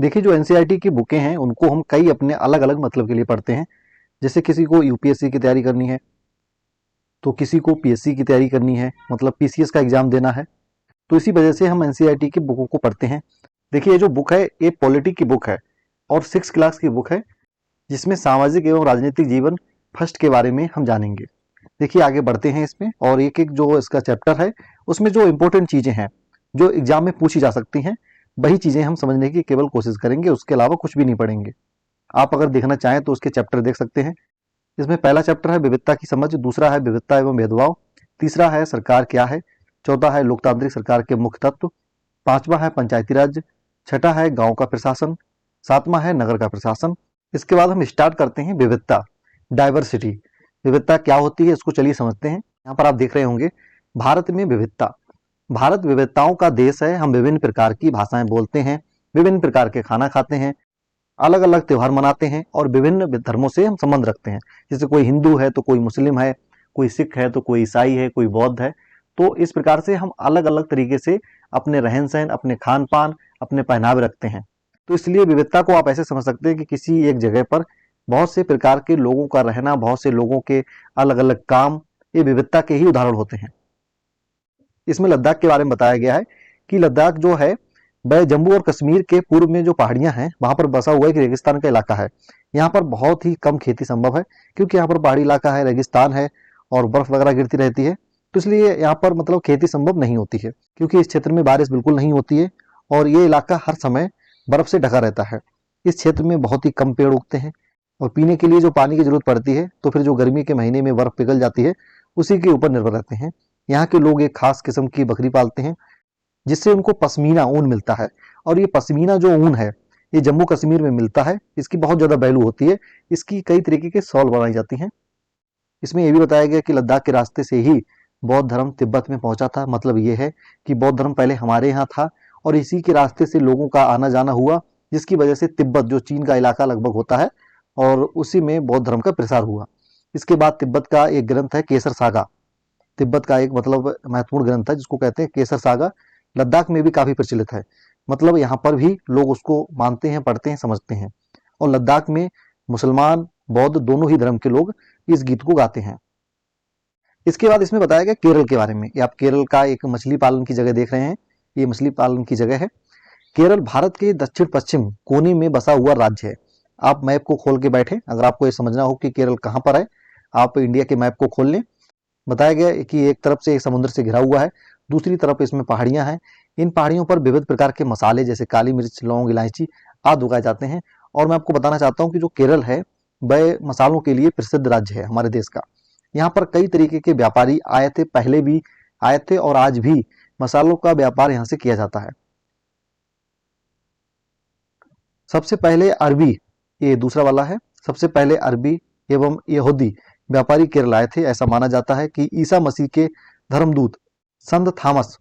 देखिए, जो एनसीईआरटी की बुकें हैं उनको हम कई अपने अलग अलग मतलब के लिए पढ़ते हैं। जैसे किसी को यूपीएससी की तैयारी करनी है, तो किसी को पीएससी की तैयारी करनी है, मतलब पीसीएस का एग्जाम देना है, तो इसी वजह से हम एनसीईआरटी की बुकों को पढ़ते हैं। देखिए, ये जो बुक है ये पॉलिटी की बुक है और 6 क्लास की बुक है, जिसमें सामाजिक एवं राजनीतिक जीवन फर्स्ट के बारे में हम जानेंगे। देखिए, आगे बढ़ते हैं इसमें, और एक एक जो इसका चैप्टर है उसमें जो इंपॉर्टेंट चीजें हैं जो एग्जाम में पूछी जा सकती हैं, वही चीजें हम समझने की केवल कोशिश करेंगे, उसके अलावा कुछ भी नहीं पढ़ेंगे। आप अगर देखना चाहें तो उसके चैप्टर देख सकते हैं। इसमें पहला चैप्टर है विविधता की समझ, दूसरा है विविधता एवं भेदभाव, तीसरा है सरकार क्या है, चौथा है लोकतांत्रिक सरकार के मुख्य तत्व, पांचवा है पंचायती राज, छठा है गांव का प्रशासन, सातवां है नगर का प्रशासन। इसके बाद हम स्टार्ट करते हैं विविधता, डाइवर्सिटी। विविधता क्या होती है इसको चलिए समझते हैं। यहाँ पर आप देख रहे होंगे भारत में विविधता। भारत विविधताओं का देश है। हम विभिन्न प्रकार की भाषाएं बोलते हैं, विभिन्न प्रकार के खाना खाते हैं, अलग अलग त्योहार मनाते हैं और विभिन्न धर्मों से हम संबंध रखते हैं। जैसे कोई हिंदू है तो कोई मुस्लिम है, कोई सिख है तो कोई ईसाई है, कोई बौद्ध है। तो इस प्रकार से हम अलग अलग तरीके से अपने रहन सहन, अपने खान पान, अपने पहनावे रखते हैं। तो इसलिए विविधता को आप ऐसे समझ सकते हैं कि किसी एक जगह पर बहुत से प्रकार के लोगों का रहना, बहुत से लोगों के अलग अलग काम, ये विविधता के ही उदाहरण होते हैं। इसमें लद्दाख के बारे में बताया गया है कि लद्दाख जो है वह जम्मू और कश्मीर के पूर्व में जो पहाड़ियां हैं वहां पर बसा हुआ एक रेगिस्तान का इलाका है। यहाँ पर बहुत ही कम खेती संभव है, क्योंकि यहाँ पर पहाड़ी इलाका है, रेगिस्तान है और बर्फ वगैरह गिरती रहती है। तो इसलिए यहाँ पर मतलब खेती संभव नहीं होती है, क्योंकि इस क्षेत्र में बारिश बिल्कुल नहीं होती है और ये इलाका हर समय बर्फ से ढका रहता है। इस क्षेत्र में बहुत ही कम पेड़ उगते हैं और पीने के लिए जो पानी की जरूरत पड़ती है तो फिर जो गर्मी के महीने में बर्फ पिघल जाती है उसी के ऊपर निर्भर रहते हैं। यहाँ के लोग एक खास किस्म की बकरी पालते हैं, जिससे उनको पश्मीना ऊन मिलता है। और ये पश्मीना जो ऊन है ये जम्मू कश्मीर में मिलता है, इसकी बहुत ज़्यादा वैल्यू होती है, इसकी कई तरीके के शॉल बनाई जाती हैं। इसमें यह भी बताया गया कि लद्दाख के रास्ते से ही बौद्ध धर्म तिब्बत में पहुंचा था। मतलब ये है कि बौद्ध धर्म पहले हमारे यहाँ था और इसी के रास्ते से लोगों का आना जाना हुआ, जिसकी वजह से तिब्बत जो चीन का इलाका लगभग होता है और उसी में बौद्ध धर्म का प्रसार हुआ। इसके बाद तिब्बत का एक ग्रंथ है केसर सागा, तिब्बत का एक मतलब महत्वपूर्ण ग्रंथ है जिसको कहते हैं केसर सागा, लद्दाख में भी काफी प्रचलित है। मतलब यहाँ पर भी लोग उसको मानते हैं, पढ़ते हैं, समझते हैं। और लद्दाख में मुसलमान बौद्ध दोनों ही धर्म के लोग इस गीत को गाते हैं। इसके बाद इसमें बताया गया केरल के बारे में। ये आप केरल का एक मछली पालन की जगह देख रहे हैं, ये मछली पालन की जगह है। केरल भारत के दक्षिण पश्चिम कोने में बसा हुआ राज्य है। आप मैप को खोल के बैठे, अगर आपको ये समझना हो कि केरल कहाँ पर है, आप इंडिया के मैप को खोल लें। बताया गया है कि एक तरफ से एक समुद्र से घिरा हुआ है, दूसरी तरफ इसमें पहाड़ियां हैं। इन पहाड़ियों पर विविध प्रकार के मसाले जैसे काली मिर्च, लौंग, इलायची आदि उगाए जाते हैं। और मैं आपको बताना चाहता हूँ कि जो केरल है वह मसालों के लिए प्रसिद्ध राज्य है हमारे देश का। यहाँ पर कई तरीके के व्यापारी आए थे, पहले भी आए थे और आज भी मसालों का व्यापार यहाँ से किया जाता है। सबसे पहले अरबी, ये दूसरा वाला है, सबसे पहले अरबी एवं यहूदी व्यापारी केरल आए थे। ऐसा माना जाता है कि ईसा मसीह के धर्मदूत संत थॉमस,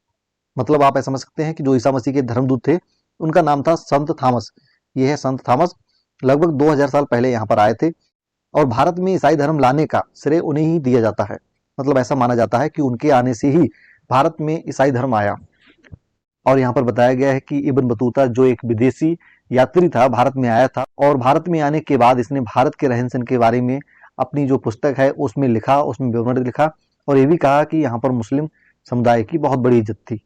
मतलब आप ऐसा समझ सकते हैं कि जो ईसा मसीह के धर्मदूत थे उनका नाम था संत थॉमस। ये है संत थॉमस, लगभग 2000 साल पहले यहाँ पर आए थे और भारत में ईसाई धर्म लाने का श्रेय उन्हें ही दिया जाता है। मतलब ऐसा माना जाता है कि उनके आने से ही भारत में ईसाई धर्म आया। और यहाँ पर बताया गया है कि इब्न बतूता जो एक विदेशी यात्री था, भारत में आया था और भारत में आने के बाद इसने भारत के रहन सहन के बारे में अपनी जो पुस्तक है उसमें लिखा, उसमें विवरण लिखा और ये भी कहा कि यहाँ पर मुस्लिम समुदाय की बहुत बड़ी इज्जत थी।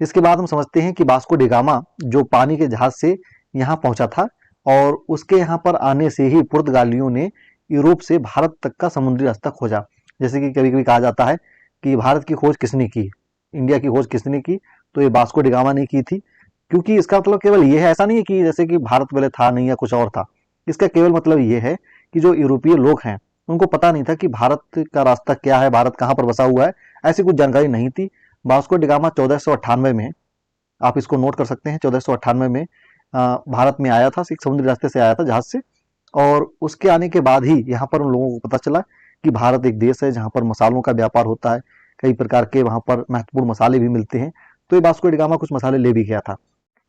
इसके बाद हम समझते हैं कि वास्को डी गामा जो पानी के जहाज से यहाँ पहुंचा था और उसके यहाँ पर आने से ही पुर्तगालियों ने यूरोप से भारत तक का समुद्री रास्ता खोजा। जैसे कि कभी कभी कहा जाता है कि भारत की खोज किसने की, इंडिया की खोज किसने की, तो ये वास्को डी गामा ने की थी। क्योंकि इसका मतलब केवल ये है, ऐसा नहीं है कि जैसे कि भारत पहले था नहीं या कुछ और था। इसका केवल मतलब ये है कि जो यूरोपीय लोग हैं उनको पता नहीं था कि भारत का रास्ता क्या है, भारत कहाँ पर बसा हुआ है, ऐसी कुछ जानकारी नहीं थी। वास्को डी गामा 1498 में, आप इसको नोट कर सकते हैं, 1498 में भारत में आया था, एक समुद्री रास्ते से आया था जहाज से। और उसके आने के बाद ही यहाँ पर उन लोगों को पता चला कि भारत एक देश है जहाँ पर मसालों का व्यापार होता है, कई प्रकार के वहाँ पर महत्वपूर्ण मसाले भी मिलते हैं। तो ये वास्को डी गामा कुछ मसाले ले भी गया था।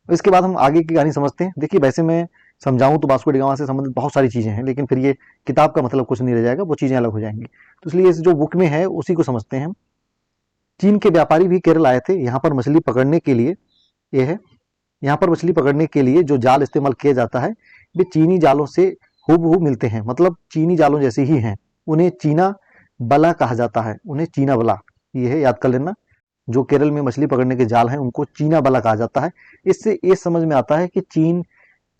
इसके बाद हम आगे की कहानी समझते हैं। देखिए, वैसे मैं समझाऊं तो वास्को डी गामा से संबंधित बहुत सारी चीजें हैं, लेकिन फिर ये किताब का मतलब कुछ नहीं रह जाएगा, वो चीजें अलग हो जाएंगी। तो इसलिए इस जो बुक में है उसी को समझते हैं। चीन के व्यापारी भी केरल आए थे यहाँ पर मछली पकड़ने के लिए। ये है यहाँ पर मछली पकड़ने के लिए जो जाल इस्तेमाल किया जाता है वे चीनी जालों से हूबहू मिलते हैं, मतलब चीनी जालों जैसे ही हैं। उन्हें चीना बला कहा जाता है, उन्हें चीना बला, ये है, याद कर लेना। जो केरल में मछली पकड़ने के जाल हैं उनको चीना बला कहा जाता है। इससे ये समझ में आता है कि चीन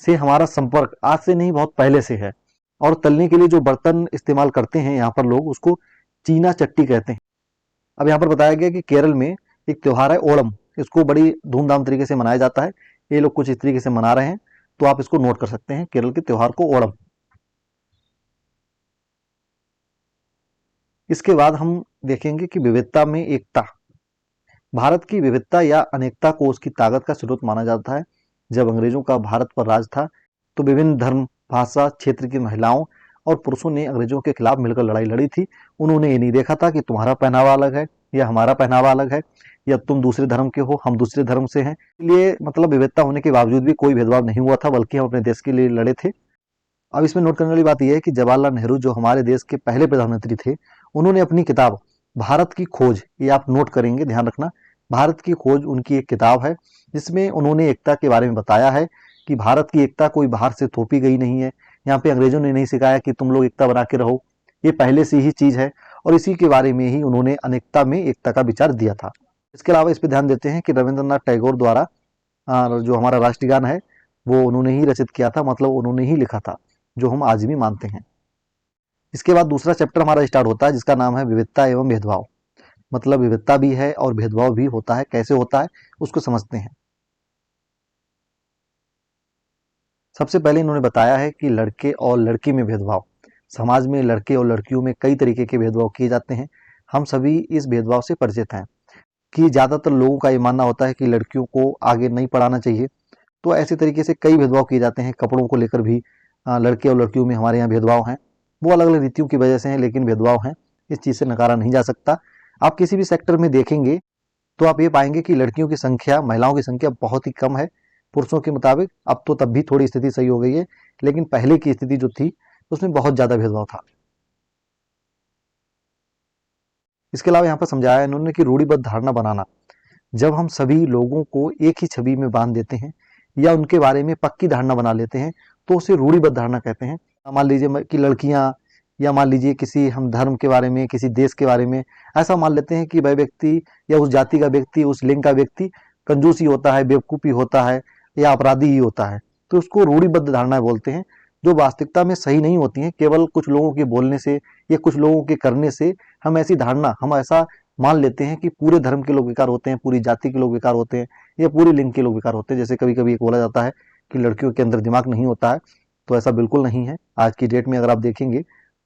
से हमारा संपर्क आज से नहीं बहुत पहले से है। और तलने के लिए जो बर्तन इस्तेमाल करते हैं यहाँ पर लोग, उसको चीना चट्टी कहते हैं। अब यहाँ पर बताया गया कि केरल में एक त्योहार है ओणम, इसको बड़ी धूमधाम तरीके से मनाया जाता है। ये लोग कुछ इस तरीके से मना रहे हैं, तो आप इसको नोट कर सकते हैं, केरल के त्योहार को ओणम। इसके बाद हम देखेंगे कि विविधता में एकता। भारत की विविधता या अनेकता को उसकी ताकत का स्रोत माना जाता है। जब अंग्रेजों का भारत पर राज था तो विभिन्न धर्म, भाषा, क्षेत्र की महिलाओं और पुरुषों ने अंग्रेजों के खिलाफ मिलकर लड़ाई लड़ी थी। उन्होंने ये नहीं देखा था कि तुम्हारा पहनावा अलग है या हमारा पहनावा अलग है, या तुम दूसरे धर्म के हो, हम दूसरे धर्म से हैं। इसलिए मतलब विविधता होने के बावजूद भी कोई भेदभाव नहीं हुआ था, बल्कि हम अपने देश के लिए लड़े थे। अब इसमें नोट करने वाली बात यह है कि जवाहरलाल नेहरू जो हमारे देश के पहले प्रधानमंत्री थे, उन्होंने अपनी किताब भारत की खोज, ये आप नोट करेंगे, ध्यान रखना, भारत की खोज उनकी एक किताब है जिसमें उन्होंने एकता के बारे में बताया है कि भारत की एकता कोई बाहर से थोपी गई नहीं है। यहाँ पे अंग्रेजों ने नहीं सिखाया कि तुम लोग एकता बना के रहो, ये पहले से ही चीज है। और इसी के बारे में ही उन्होंने अनेकता में एकता का विचार दिया था। इसके अलावा इस पर ध्यान देते हैं कि रविंद्रनाथ टैगोर द्वारा जो हमारा राष्ट्रगान है वो उन्होंने ही रचित किया था, मतलब उन्होंने ही लिखा था, जो हम आज भी मानते हैं। इसके बाद दूसरा चैप्टर हमारा स्टार्ट होता है जिसका नाम है विविधता एवं भेदभाव। मतलब विविधता भी है और भेदभाव भी होता है, कैसे होता है उसको समझते हैं। सबसे पहले इन्होंने बताया है कि लड़के और लड़की में भेदभाव। समाज में लड़के और लड़कियों में कई तरीके के भेदभाव किए जाते हैं। हम सभी इस भेदभाव से परिचित हैं कि ज़्यादातर लोगों का ये मानना होता है कि लड़कियों को आगे नहीं पढ़ाना चाहिए। तो ऐसे तरीके से कई भेदभाव किए जाते हैं। कपड़ों को लेकर भी लड़के और लड़कियों में हमारे यहाँ भेदभाव हैं। वो अलग अलग रीतियों की वजह से हैं, लेकिन भेदभाव हैं, इस चीज़ से नकारा नहीं जा सकता। आप किसी भी सेक्टर में देखेंगे तो आप ये पाएंगे कि लड़कियों की संख्या, महिलाओं की संख्या बहुत ही कम है पुरुषों के मुताबिक। अब तो तब भी थोड़ी स्थिति सही हो गई है, लेकिन पहले की स्थिति जो थी उसमें बहुत ज़्यादा भेदभाव था। इसके अलावा यहाँ पर समझाया इन्होंने कि रूढ़िबद्ध धारणा बनाना। जब हम सभी लोगों को एक ही छवि में बांध देते हैं या उनके बारे में पक्की धारणा बना लेते हैं तो उसे रूढ़िबद्ध धारणा कहते हैं। मान लीजिए कि लड़कियां, या मान लीजिए किसी हम धर्म के बारे में, किसी देश के बारे में ऐसा मान लेते हैं कि वह व्यक्ति या उस जाति का व्यक्ति, उस लिंग का व्यक्ति कंजूसी होता है, बेवकूफ़ी होता है या अपराधी ही होता है। तो उसको रूढ़िबद्ध धारणाएं बोलते हैं, जो वास्तविकता में सही नहीं होती हैं। केवल कुछ लोगों के बोलने से या कुछ लोगों के करने से हम ऐसी धारणा, हम ऐसा मान लेते हैं कि पूरे धर्म के लोग बेकार होते हैं, पूरी जाति के लोग बेकार होते हैं या पूरे लिंग के लोग बेकार होते हैं। जैसे कभी कभी एक बोला जाता है कि लड़कियों के अंदर दिमाग नहीं होता है, तो ऐसा बिल्कुल नहीं है। आज की डेट में अगर आप देखेंगे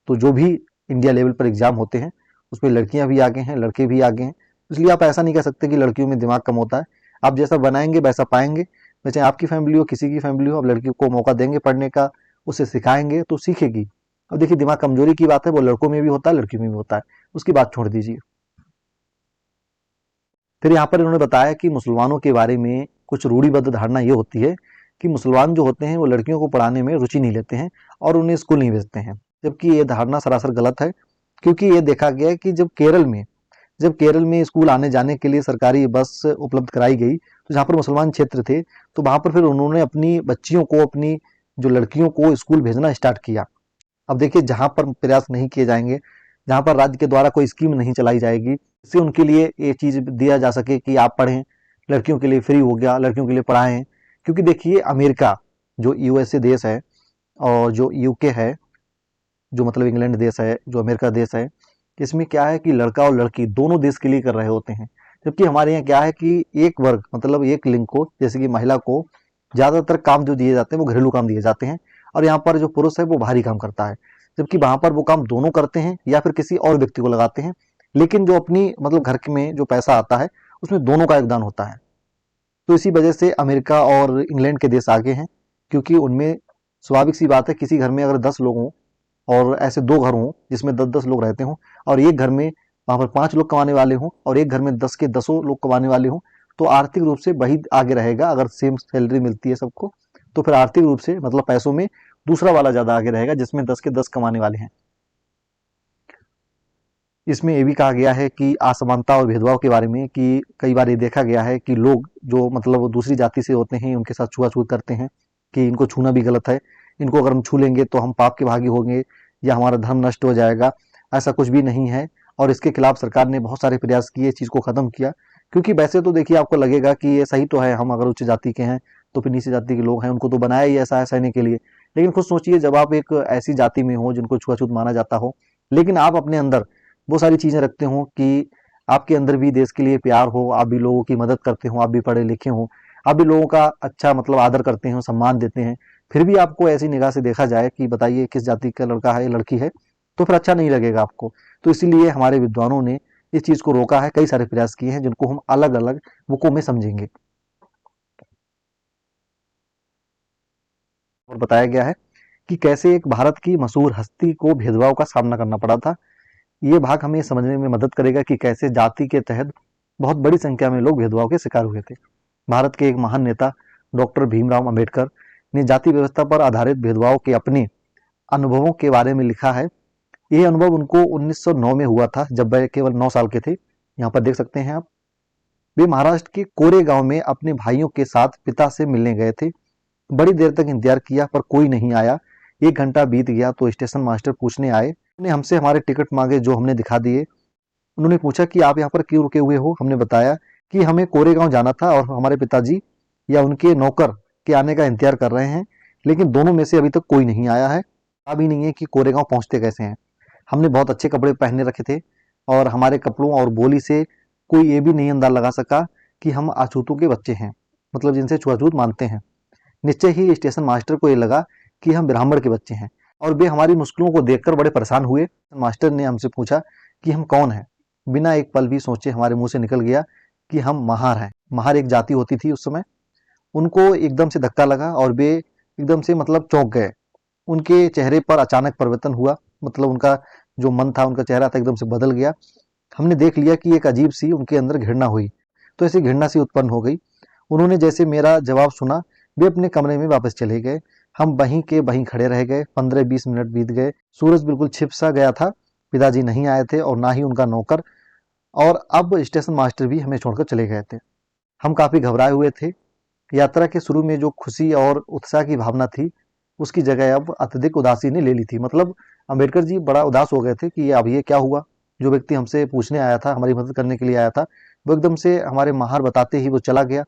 तो जो भी इंडिया लेवल पर एग्जाम होते हैं उसमें लड़कियां भी आगे हैं, लड़के भी आगे हैं। इसलिए आप ऐसा नहीं कह सकते कि लड़कियों में दिमाग कम होता है। आप जैसा बनाएंगे वैसा पाएंगे। वैसे आपकी फैमिली हो, किसी की फैमिली हो, आप लड़की को मौका देंगे पढ़ने का, उसे सिखाएंगे तो सीखेगी। अब देखिए, दिमाग कमजोरी की बात है, वो लड़कों में भी होता है, लड़कियों में भी होता है, उसकी बात छोड़ दीजिए। फिर यहाँ पर इन्होंने बताया कि मुसलमानों के बारे में कुछ रूढ़िबद्ध धारणा ये होती है कि मुसलमान जो होते हैं वो लड़कियों को पढ़ाने में रुचि नहीं लेते हैं और उन्हें स्कूल नहीं भेजते हैं। जबकि ये धारणा सरासर गलत है, क्योंकि ये देखा गया है कि जब केरल में स्कूल आने जाने के लिए सरकारी बस उपलब्ध कराई गई, तो जहाँ पर मुसलमान क्षेत्र थे तो वहाँ पर फिर उन्होंने अपनी बच्चियों को, अपनी जो लड़कियों को स्कूल भेजना स्टार्ट किया। अब देखिए, जहाँ पर प्रयास नहीं किए जाएंगे, जहाँ पर राज्य के द्वारा कोई स्कीम नहीं चलाई जाएगी इससे उनके लिए ये चीज़ दिया जा सके कि आप पढ़ें, लड़कियों के लिए फ्री हो गया, लड़कियों के लिए पढ़ाएं। क्योंकि देखिए, अमेरिका जो यूएसए देश है और जो यूके है, जो मतलब इंग्लैंड देश है, जो अमेरिका देश है, इसमें क्या है कि लड़का और लड़की दोनों देश के लिए कर रहे होते हैं। जबकि हमारे यहाँ क्या है कि एक वर्ग, मतलब एक लिंग को, जैसे कि महिला को ज़्यादातर काम जो दिए जाते हैं वो घरेलू काम दिए जाते हैं, और यहाँ पर जो पुरुष है वो बाहरी काम करता है। जबकि वहाँ पर वो काम दोनों करते हैं या फिर किसी और व्यक्ति को लगाते हैं, लेकिन जो अपनी मतलब घर में जो पैसा आता है उसमें दोनों का योगदान होता है। तो इसी वजह से अमेरिका और इंग्लैंड के देश आगे हैं, क्योंकि उनमें स्वाभाविक सी बात है, किसी घर में अगर 10 लोग हों और ऐसे 2 घर हों जिसमें 10-10 लोग रहते हों, और एक घर में वहाँ पर 5 लोग कमाने वाले हों और एक घर में 10 के 10 लोग कमाने वाले हों, तो आर्थिक रूप से वही आगे रहेगा। अगर सेम सैलरी मिलती है सबको, तो फिर आर्थिक रूप से मतलब पैसों में दूसरा वाला ज़्यादा आगे रहेगा जिसमें 10 के 10 कमाने वाले हैं। इसमें ये भी कहा गया है कि असमानता और भेदभाव के बारे में, कि कई बार ये देखा गया है कि लोग जो मतलब दूसरी जाति से होते हैं उनके साथ छुआछूत करते हैं, कि इनको छूना भी गलत है, इनको अगर हम छू लेंगे तो हम पाप के भागी होंगे या हमारा धर्म नष्ट हो जाएगा। ऐसा कुछ भी नहीं है, और इसके खिलाफ सरकार ने बहुत सारे प्रयास किए इस चीज़ को ख़त्म किया। क्योंकि वैसे तो देखिए आपको लगेगा कि ये सही तो है, हम अगर उच्च जाति के हैं तो फिर नीची जाति के लोग हैं, उनको तो बनाया ही ऐसा है सहने के लिए। लेकिन खुद सोचिए, जब आप एक ऐसी जाति में हो जिनको छुआछूत माना जाता हो, लेकिन आप अपने अंदर वो सारी चीज़ें रखते हो कि आपके अंदर भी देश के लिए प्यार हो, आप भी लोगों की मदद करते हो, आप भी पढ़े लिखे हो, आप भी लोगों का अच्छा मतलब आदर करते हो, सम्मान देते हैं, फिर भी आपको ऐसी निगाह से देखा जाए कि बताइए किस जाति का लड़का है, लड़की है, तो फिर अच्छा नहीं लगेगा आपको। तो इसीलिए हमारे विद्वानों ने इस चीज़ को रोका है, कई सारे प्रयास किए हैं जिनको हम अलग अलग बुकों में समझेंगे। और बताया गया है कि कैसे एक भारत की मशहूर हस्ती को भेदभाव का सामना करना पड़ा था। ये भाग हमें समझने में मदद करेगा कि कैसे जाति के तहत बहुत बड़ी संख्या में लोग भेदभाव के शिकार हुए थे। भारत के एक महान नेता डॉक्टर भीमराव अंबेडकर ने जाति व्यवस्था पर आधारित भेदभाव के अपने अनुभवों के बारे में लिखा है। ये अनुभव उनको 1909 में हुआ था, जब वह केवल 9 साल के थे। यहाँ पर देख सकते हैं आप, वे महाराष्ट्र के कोरे गांव में अपने भाइयों के साथ पिता से मिलने गए थे। बड़ी देर तक इंतजार किया पर कोई नहीं आया। 1 घंटा बीत गया तो स्टेशन मास्टर पूछने आए। उन्होंने हमसे हमारे टिकट मांगे, जो हमने दिखा दिए। उन्होंने पूछा कि आप यहाँ पर क्यों रुके हुए हो। हमने बताया कि हमें कोरेगांव जाना था और हमारे पिताजी या उनके नौकर के आने का इंतजार कर रहे हैं, लेकिन दोनों में से अभी तक कोई नहीं आया है। पता भी नहीं है कि कोरेगांव पहुंचते कैसे हैं। हमने बहुत अच्छे कपड़े पहने रखे थे और हमारे कपड़ों और बोली से कोई ये भी नहीं अंदाजा लगा सका कि हम अछूतों के बच्चे हैं, मतलब जिनसे छुआछूत मानते हैं। निश्चय ही स्टेशन मास्टर को ये लगा कि हम ब्राह्मण के बच्चे हैं, और वे हमारी मुश्किलों को देखकर बड़े परेशान हुए। मास्टर ने हमसे पूछा कि हम कौन हैं। बिना एक पल भी सोचे हमारे मुंह से निकल गया कि हम महार हैं। महार एक जाति होती थी उस समय। उनको एकदम से धक्का लगा और वे एकदम से मतलब चौंक गए। उनके चेहरे पर अचानक परिवर्तन हुआ, मतलब उनका जो मन था, उनका चेहरा था, एकदम से बदल गया। हमने देख लिया कि एक अजीब सी उनके अंदर घृणा हुई, तो ऐसी घृणा सी उत्पन्न हो गई। उन्होंने जैसे मेरा जवाब सुना, वे अपने कमरे में वापस चले गए। हम वहीं के वहीं खड़े रह गए। 15-20 मिनट बीत गए। सूरज बिल्कुल छिप सा गया था। पिताजी नहीं आए थे और ना ही उनका नौकर, और अब स्टेशन मास्टर भी हमें छोड़कर चले गए थे। हम काफी घबराए हुए थे। यात्रा के शुरू में जो खुशी और उत्साह की भावना थी, उसकी जगह अब अत्यधिक उदासी ने ले ली थी। मतलब अंबेडकर जी बड़ा उदास हो गए थे कि अब ये क्या हुआ। जो व्यक्ति हमसे पूछने आया था, हमारी मदद करने के लिए आया था, वो एकदम से हमारे महार बताते ही वो चला गया।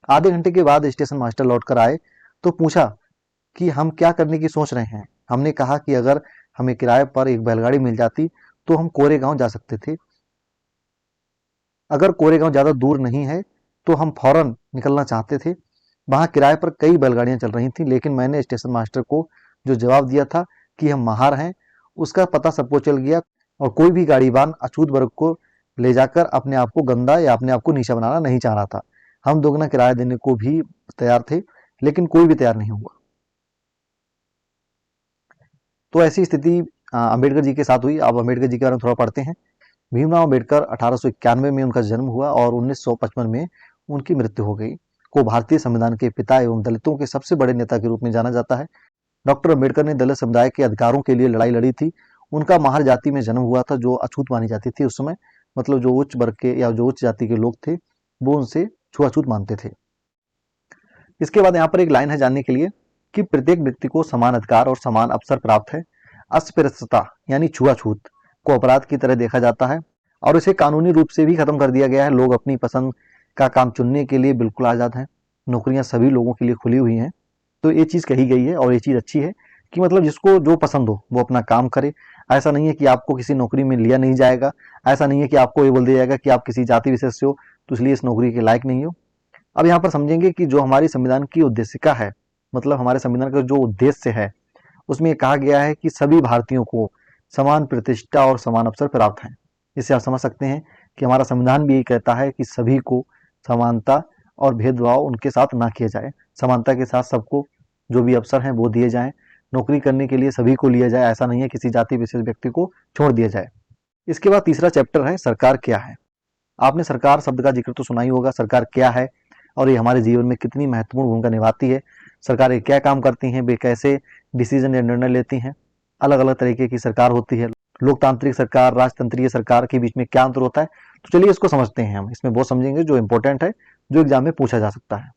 आधे घंटे के बाद स्टेशन मास्टर लौट कर आए तो पूछा कि हम क्या करने की सोच रहे हैं। हमने कहा कि अगर हमें किराए पर एक बैलगाड़ी मिल जाती तो हम कोरेगांव जा सकते थे। अगर कोरेगांव ज़्यादा दूर नहीं है तो हम फौरन निकलना चाहते थे। वहाँ किराए पर कई बैलगाड़ियाँ चल रही थीं, लेकिन मैंने स्टेशन मास्टर को जो जवाब दिया था कि हम महार हैं, उसका पता सबको चल गया, और कोई भी गाड़ीवान अछूत वर्ग को ले जाकर अपने आप को गंदा या अपने आप को नीचा बनाना नहीं चाह रहा था। हम दोगुना किराया देने को भी तैयार थे, लेकिन कोई भी तैयार नहीं हुआ। तो ऐसी स्थिति अंबेडकर जी के साथ हुई। अब अंबेडकर जी के बारे में थोड़ा पढ़ते हैं। भीमराव अंबेडकर 1891 में उनका जन्म हुआ और 1955 में उनकी मृत्यु हो गई। को भारतीय संविधान के पिता एवं दलितों के सबसे बड़े नेता के रूप में जाना जाता है। डॉक्टर अंबेडकर ने दलित समुदाय के अधिकारों के लिए लड़ाई लड़ी थी। उनका महार जाति में जन्म हुआ था, जो अछूत मानी जाती थी उस समय। मतलब जो उच्च वर्ग के या जो उच्च जाति के लोग थे, वो उनसे छुआछूत मानते थे। इसके बाद यहाँ पर एक लाइन है जानने के लिए कि प्रत्येक व्यक्ति को समान अधिकार और समान अवसर प्राप्त है। अस्पृश्यता यानी छुआछूत को अपराध की तरह देखा जाता है और इसे कानूनी रूप से भी खत्म कर दिया गया है। लोग अपनी पसंद का काम चुनने के लिए बिल्कुल आज़ाद हैं। नौकरियां सभी लोगों के लिए खुली हुई हैं। तो ये चीज़ कही गई है और ये चीज़ अच्छी है कि मतलब जिसको जो पसंद हो वो अपना काम करे। ऐसा नहीं है कि आपको किसी नौकरी में लिया नहीं जाएगा। ऐसा नहीं है कि आपको ये बोल दिया जाएगा कि आप किसी जाति विशेष से हो तो इसलिए इस नौकरी के लायक नहीं हो। अब यहाँ पर समझेंगे कि जो हमारी संविधान की उद्देशिका है, मतलब हमारे संविधान का जो उद्देश्य है, उसमें कहा गया है कि सभी भारतीयों को समान प्रतिष्ठा और समान अवसर प्राप्त हैं। इससे आप समझ सकते हैं कि हमारा संविधान भी यही कहता है कि सभी को समानता और भेदभाव उनके साथ ना किया जाए। समानता के साथ सबको जो भी अवसर हैं वो दिए जाएं। नौकरी करने के लिए सभी को लिया जाए, ऐसा नहीं है किसी जाति विशेष व्यक्ति को छोड़ दिया जाए। इसके बाद तीसरा चैप्टर है सरकार क्या है। आपने सरकार शब्द का जिक्र तो सुना ही होगा। सरकार क्या है और ये हमारे जीवन में कितनी महत्वपूर्ण भूमिका निभाती है। सरकारें क्या काम करती हैं, वे कैसे डिसीजन या निर्णय लेती हैं। अलग अलग तरीके की सरकार होती है। लोकतांत्रिक सरकार, राजतंत्रीय सरकार के बीच में क्या अंतर होता है। तो चलिए इसको समझते हैं। हम इसमें बहुत समझेंगे जो इंपॉर्टेंट है, जो एग्जाम में पूछा जा सकता है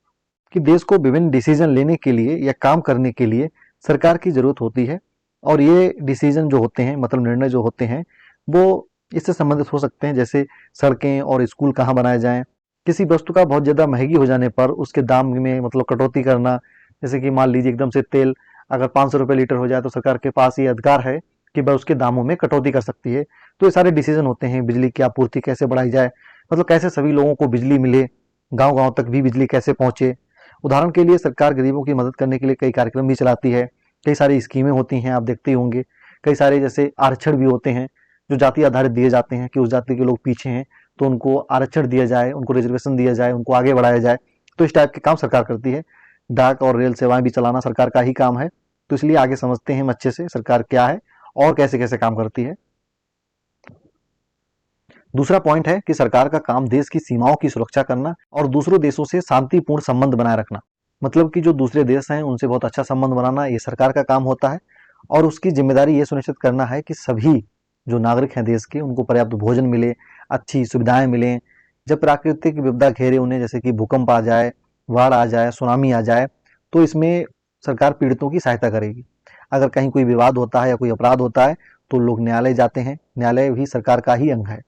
कि देश को विभिन्न डिसीजन लेने के लिए या काम करने के लिए सरकार की जरूरत होती है। और ये डिसीजन जो होते हैं, मतलब निर्णय जो होते हैं, वो इससे संबंधित हो सकते हैं, जैसे सड़कें और स्कूल कहाँ बनाए जाएं, किसी वस्तु का बहुत ज़्यादा महंगी हो जाने पर उसके दाम में मतलब कटौती करना। जैसे कि मान लीजिए एकदम से तेल अगर 500 रुपये लीटर हो जाए तो सरकार के पास ये अधिकार है कि वह उसके दामों में कटौती कर सकती है। तो ये सारे डिसीजन होते हैं। बिजली की आपूर्ति कैसे बढ़ाई जाए, मतलब कैसे सभी लोगों को बिजली मिले, गांव गांव तक भी बिजली कैसे पहुंचे। उदाहरण के लिए सरकार गरीबों की मदद करने के लिए कई कार्यक्रम भी चलाती है, कई सारी स्कीमें होती हैं, आप देखते ही होंगे। कई सारे जैसे आरक्षण भी होते हैं जो जाति आधारित दिए जाते हैं कि उस जाति के लोग पीछे हैं तो उनको आरक्षण दिया जाए, उनको रिजर्वेशन दिया जाए, उनको आगे बढ़ाया जाए। तो इस टाइप के काम सरकार करती है। डाक और रेल सेवाएं भी चलाना सरकार का ही काम है। तो इसलिए आगे समझते हैं हम अच्छे से सरकार क्या है और कैसे कैसे काम करती है। दूसरा पॉइंट है कि सरकार का काम देश की सीमाओं की सुरक्षा करना और दूसरों देशों से शांतिपूर्ण संबंध बनाए रखना। मतलब कि जो दूसरे देश हैं उनसे बहुत अच्छा संबंध बनाना ये सरकार का काम होता है। और उसकी जिम्मेदारी ये सुनिश्चित करना है कि सभी जो नागरिक हैं देश के उनको पर्याप्त भोजन मिले, अच्छी सुविधाएं मिलें। जब प्राकृतिक विपदा घेरे उन्हें, जैसे कि भूकंप आ जाए, बाढ़ आ जाए, सुनामी आ जाए, तो इसमें सरकार पीड़ितों की सहायता करेगी। अगर कहीं कोई विवाद होता है या कोई अपराध होता है तो लोग न्यायालय जाते हैं। न्यायालय भी सरकार का ही अंग है।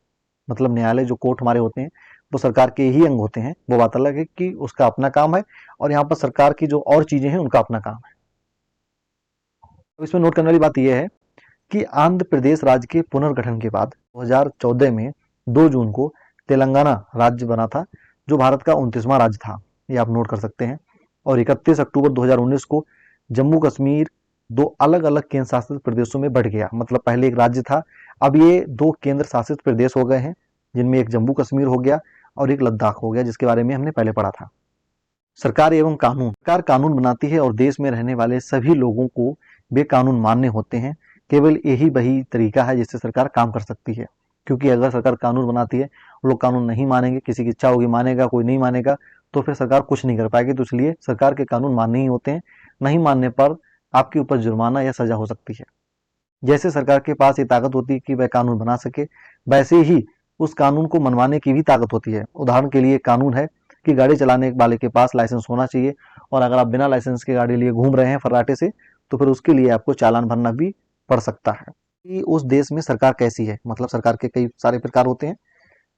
मतलब न्यायालय जो कोर्ट हमारे होते हैं वो सरकार के ही अंग होते हैं। वो बात अलग है कि उसका अपना काम है और यहाँ पर सरकार की जो और चीजें हैं उनका अपना काम है। तो इसमें नोट करने वाली बात यह है कि आंध्र प्रदेश राज्य के पुनर्गठन के बाद 2014 में 2 जून को तेलंगाना राज्य बना था, जो भारत का 29वां राज्य था। ये आप नोट कर सकते हैं। और 31 अक्टूबर 2019 को जम्मू कश्मीर 2 अलग अलग केंद्र शासित प्रदेशों में बढ़ गया। मतलब पहले एक राज्य था, अब ये 2 केंद्र शासित प्रदेश हो गए हैं, जिनमें एक जम्मू कश्मीर हो गया और एक लद्दाख हो गया, जिसके बारे में हमने पहले पढ़ा था। सरकार एवं कानून। सरकार कानून बनाती है और देश में रहने वाले सभी लोगों को वे कानून मान्य होते हैं। केवल यही वही तरीका है जिससे सरकार काम कर सकती है। क्योंकि अगर सरकार कानून बनाती है, लोग कानून नहीं मानेंगे, किसी की इच्छा होगी मानेगा, कोई नहीं मानेगा, तो फिर सरकार कुछ नहीं कर पाएगी। तो इसलिए सरकार के कानून मानने ही होते हैं। नहीं मानने पर आपके ऊपर जुर्माना या सजा हो सकती है। जैसे सरकार के पास ये ताकत होती है कि वह कानून बना सके, वैसे ही उस कानून को मनवाने की भी ताकत होती है। उदाहरण के लिए कानून है कि गाड़ी चलाने वाले के पास लाइसेंस होना चाहिए, और अगर आप बिना लाइसेंस के गाड़ी लिए घूम रहे हैं फर्राटे से, तो फिर उसके लिए आपको चालान भरना भी पड़ सकता है। कि उस देश में सरकार कैसी है, मतलब सरकार के कई सारे प्रकार होते हैं।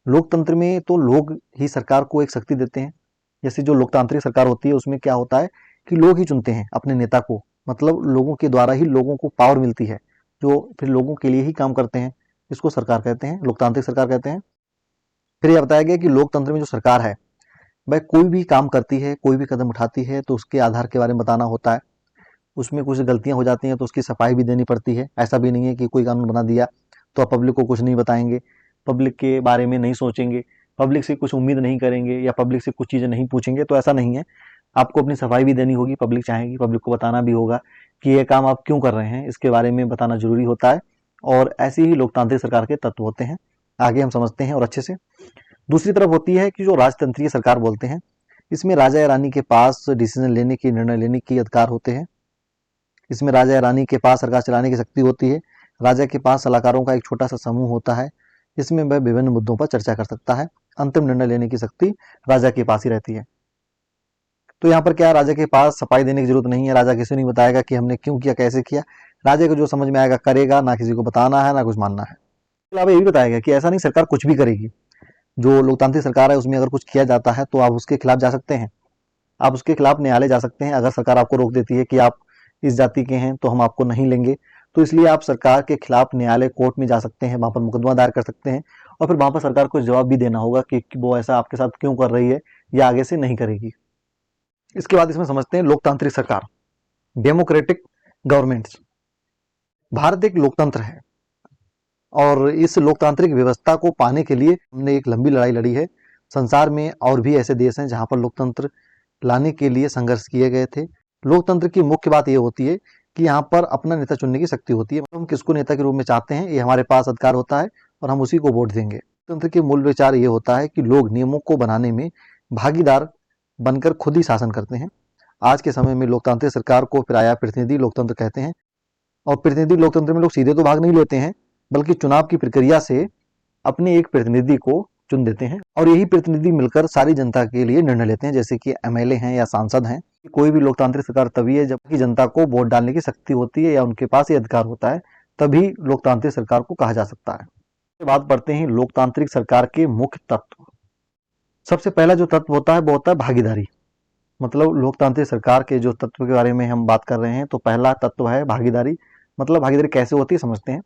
लोकतंत्र में तो लोग ही सरकार को एक शक्ति देते हैं। जैसे जो लोकतांत्रिक सरकार होती है उसमें क्या होता है कि लोग ही चुनते हैं अपने नेता को, मतलब लोगों के द्वारा ही लोगों को पावर मिलती है, जो फिर लोगों के लिए ही काम करते हैं। इसको सरकार कहते हैं, लोकतांत्रिक सरकार कहते हैं। फिर यह बताया गया कि लोकतंत्र में जो सरकार है वह कोई भी काम करती है, कोई भी कदम उठाती है तो उसके आधार के बारे में बताना होता है। उसमें कुछ गलतियां हो जाती हैं तो उसकी सफाई भी देनी पड़ती है। ऐसा भी नहीं है कि कोई कानून बना दिया तो आप पब्लिक को कुछ नहीं बताएंगे, पब्लिक के बारे में नहीं सोचेंगे, पब्लिक से कुछ उम्मीद नहीं करेंगे या पब्लिक से कुछ चीज़ें नहीं पूछेंगे, तो ऐसा नहीं है। आपको अपनी सफाई भी देनी होगी, पब्लिक चाहेगी, पब्लिक को बताना भी होगा कि ये काम आप क्यों कर रहे हैं, इसके बारे में बताना जरूरी होता है। और ऐसे ही लोकतांत्रिक सरकार के तत्व होते हैं। आगे हम समझते हैं और अच्छे से। दूसरी तरफ होती है कि जो राजतंत्रीय सरकार बोलते हैं, इसमें राजा या रानी के पास डिसीजन लेने की, निर्णय लेने की अधिकार होते हैं। इसमें राजा या रानी के पास सरकार चलाने की शक्ति होती है। राजा के पास सलाहकारों का एक छोटा सा समूह होता है, जिसमें वह विभिन्न मुद्दों पर चर्चा कर सकता है। अंतिम निर्णय लेने की शक्ति राजा के पास ही रहती है। तो यहाँ पर क्या, राजा के पास सफाई देने की जरूरत नहीं है। राजा किसी नहीं बताएगा कि हमने क्यों किया, कैसे किया। राजा को जो समझ में आएगा करेगा, ना किसी को बताना है ना कुछ मानना है। तो ये भी बताया गया कि ऐसा नहीं सरकार कुछ भी करेगी। जो लोकतांत्रिक सरकार है उसमें अगर कुछ किया जाता है तो आप उसके खिलाफ जा सकते हैं, आप उसके खिलाफ न्यायालय जा सकते हैं। अगर सरकार आपको रोक देती है कि आप इस जाति के हैं तो हम आपको नहीं लेंगे, तो इसलिए आप सरकार के खिलाफ न्यायालय कोर्ट में जा सकते हैं, वहां पर मुकदमा दायर कर सकते हैं। और फिर वहां पर सरकार को जवाब भी देना होगा कि वो ऐसा आपके साथ क्यों कर रही है या आगे से नहीं करेगी। इसके बाद इसमें समझते हैं लोकतांत्रिक सरकार, डेमोक्रेटिक गवर्नमेंट्स। भारत एक लोकतंत्र है और इस लोकतांत्रिक व्यवस्था को पाने के लिए हमने एक लंबी लड़ाई लड़ी है। संसार में और भी ऐसे देश हैं जहां पर लोकतंत्र लाने के लिए संघर्ष किए गए थे। लोकतंत्र की मुख्य बात यह होती है कि यहाँ पर अपना नेता चुनने की शक्ति होती है। हम किसको नेता के रूप में चाहते हैं ये हमारे पास अधिकार होता है और हम उसी को वोट देंगे। लोकतंत्र के मूल विचार ये होता है कि लोग नियमों को बनाने में भागीदार बनकर खुद ही शासन करते हैं। आज के समय में लोकतांत्रिक सरकार को प्रायः प्रतिनिधि लोकतंत्र कहते हैं। और प्रतिनिधि लोकतंत्र में लोग सीधे तो भाग नहीं लेते हैं, बल्कि चुनाव की प्रक्रिया से अपने एक प्रतिनिधि को चुन देते हैं और यही प्रतिनिधि मिलकर सारी जनता के लिए निर्णय लेते हैं, जैसे कि एमएलए हैं या सांसद हैं। कोई भी लोकतांत्रिक सरकार तभी है जबकि जनता को वोट डालने की शक्ति होती है या उनके पास ये अधिकार होता है, तभी लोकतांत्रिक सरकार को कहा जा सकता है। बात करते हैं लोकतांत्रिक सरकार के मुख्य तत्व। सबसे पहला जो तत्व होता है वो होता है भागीदारी। मतलब लोकतांत्रिक सरकार के जो तत्व के बारे में हम बात कर रहे हैं, तो पहला तत्व है भागीदारी। मतलब भागीदारी कैसे होती है समझते हैं।